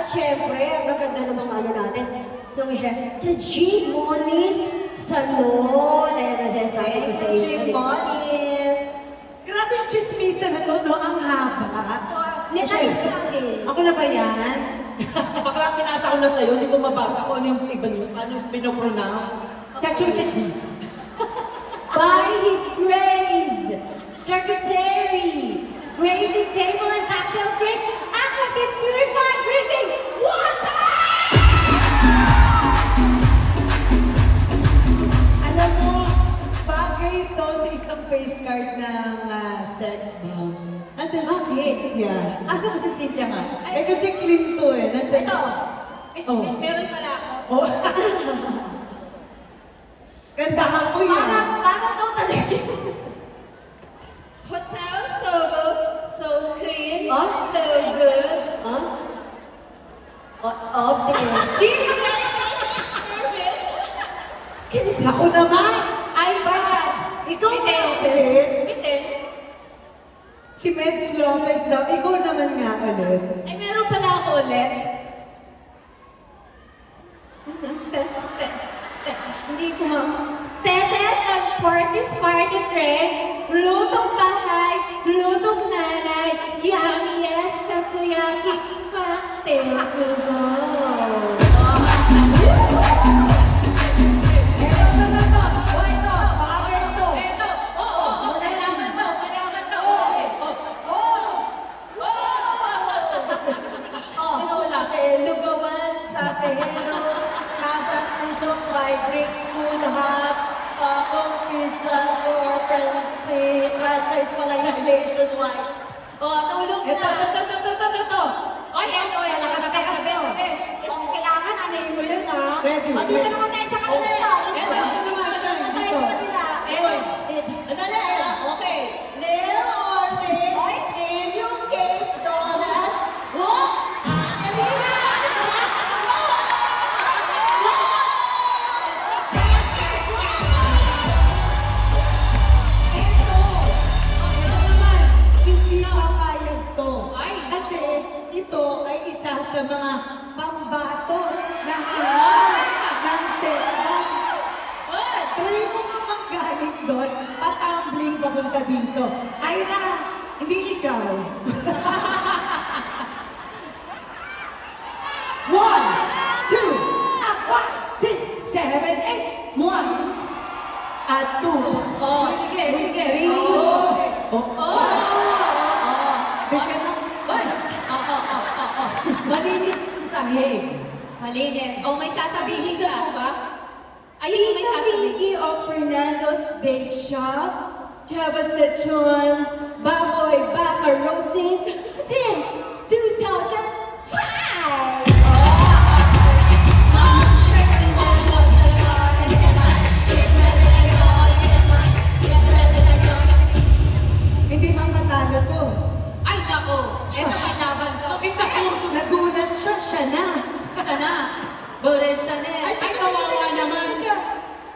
At syempre, ang gaganda ng mga ano natin. So we have sa G. Moniz Salon. Ayan ang sinasabi ko sa inyo. Thank you, Moniz. Grabe yung chismisa na to, no? Ang haba. Netalis namin. Ako na ba yan? Bakla pinasa ko na sa'yo, hindi ko mabasa kung ano yung iba nyo, ano yung pinopronounce. Chachu. By His Grace, Secretary, Grazing Table and Cocktail Drinks, Aquasit Purified Drinking Water! Alam mo, bagay ito sa isang face card ng sex bomb. Nasa Bakit? Yeah. Asa mo si Cynthia nga? Eh kasi clean to eh. Nasa Ito. Oh. Meron pala ako. Oh. Gandahan mo yan. Parang daw talaga. Hotel Sogo, so clean, Huh? so good. Huh? Sige. Do you guys like service? Ako naman! iPads! Ikaw Bitin. Lopez! Bitin. Si Meds Lopez daw. Ikaw naman nga ulit. Ay, meron pala ako ulit. Hindi ko ma... Tetet ang Porky's Party Train, lutong bahay, lutong nanay, yummiest takoyaki, cocktail to go. Eto. Oh, ito. Bagay ito. Ito. Oo. Kailangan to. Kailangan to. Wala siya. Lugawan sa Tejeros, Casa Pusok by Bricks Food Hub, Pakong Pizza for Friends, franchise pala yung nationwide. Oh, tulog na. Ito. Oy, ito. Sabi. Kung kailangan, anayin mo yun, ha? Ready. O, dito naman tayo sa kanila. Ito. Ito naman siya. Dito tayo Dito. sa kanila. Ito. Andali. Okay. Nail Orbe. In yung cake donut. What? Hindi papayag to. Ay. Kasi ito ay isa sa mga pambato na hahal ng sekbang. Oy. Try mo nga manggaling doon, patambling papunta dito. Ira, hindi ikaw. 1, 2, 1, 6, 7, 8, 1, at 2. Oh, sige. Oh, Oh. bigyan ng... Malinis yung sahig. Malinis. Oh, may sasabihin ka ba? Ayun, may Tita sasabihin. Pinky of Fernando's Bake Shop, Chavas Lechon, Baboy Baka Rosin, since 2005! Hindi mamatalo to. Ay, nako. Ito may laban to. Nagulat siya na. Siya na. Boris Chanel. Ay, kawawa naman.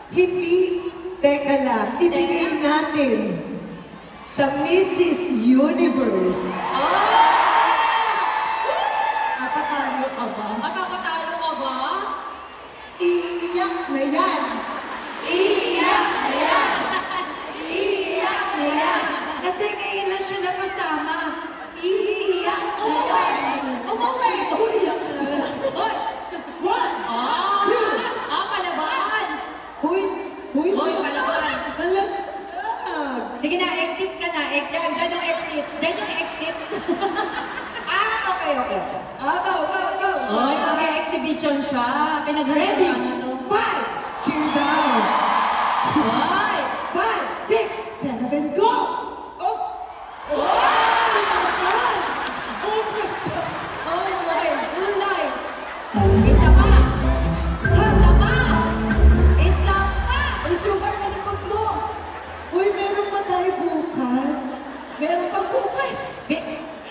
Hindi, teka lang, ibigay natin sa Mrs. Universe. Oh! Napatalo ka ba? Makakatalo ka ba? Iiyak na yan. Iiyak na yan. Iiyak na yan. Kasi ngayon lang siya napasama. Iiyak na yan. Umuwi! Umiyak na yan. Hoy! 1, Palaban! Huy! Hoy, palaban! Malag! Sige na, exit ka na, exit. Diyan yung exit. Diyan yung exit. Okay. Go. Hoy, mag-exhibition siya. Ready? Pinaghandaan na to. 5, cheer down. Hoy! 5, 6, 7, go! Oh! Oh my! Ulay! Isa pa! Isa pa! Isa pa! Ang sugar na likod mo. Uy, meron pa tayo bukas. Meron pang bukas.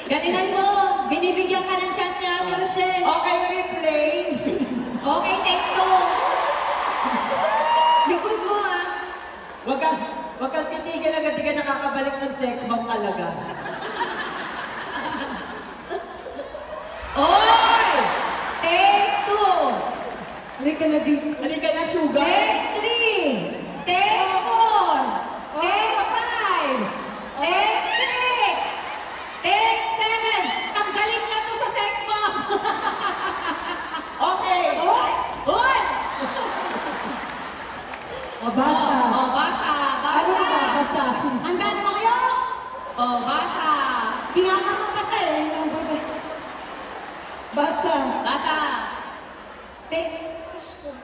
Galingan mo! Binibigyan ka ng chance ni Ate Rochelle. Okay, replay. Okay, take two. Likod mo ah. Wag kang titigil agad, di ka nakakabalik ng sex bomb talaga. Oy! Halika na di. Halika na, sugar. Take 3. Take 4. Take 5. Take 6. Take 7. Tanggalin na to sa sex bomb. Okay. Hoy! Mabasa. Oh, basa. Ano Basa. ba basa? Ang gano'n mo kayo? Oh, basa. Di nga naman basta eh. Basa. Basa.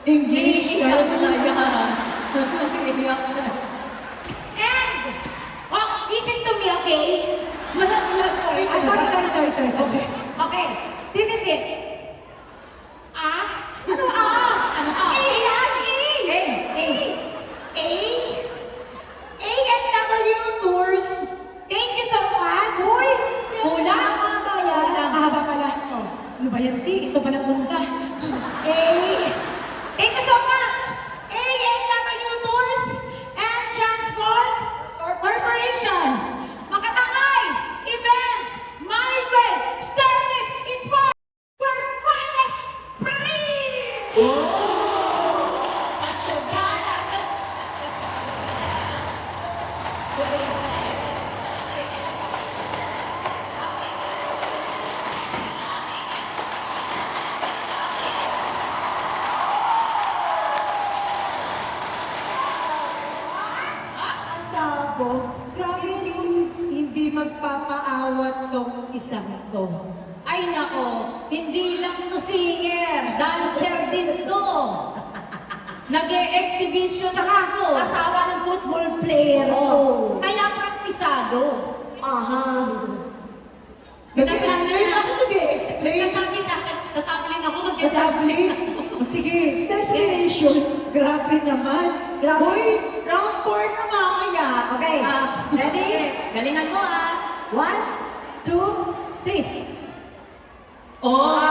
English. Iiyak na Kaya yan. Iiyak na. And, oh, listen to me, okay? Malaglag. Okay. Sorry. Okay. Okay, this is it. Ano ka? A yan, AFW Tours. Thank you so much. Uy, Kulang. mahaba yan. Mahaba pala. Ano ba yan, Ti? Ito pa nagpunta. Thank you so much. AFW Tours and Transform Corporation. Makatangay. Events. Management. Summit. Sport. We're finally free. Sabo. Grabe hindi magpapaawat tong isang to. Ay nako, hindi lang to singer, dancer din to. Nag-e-exhibition ako. Asawa ng football player. Oh. Kaya praktisado. Aha. Nag-explain ako, nag-explain. Sabi sa akin, tatapling ako Tatapli. O sige. Desperation. Grabe naman. Grabe. Hoy, round 4 na mamaya. Okay. Ready? Sige, galingan mo ah. 1, 2, 3. Oh!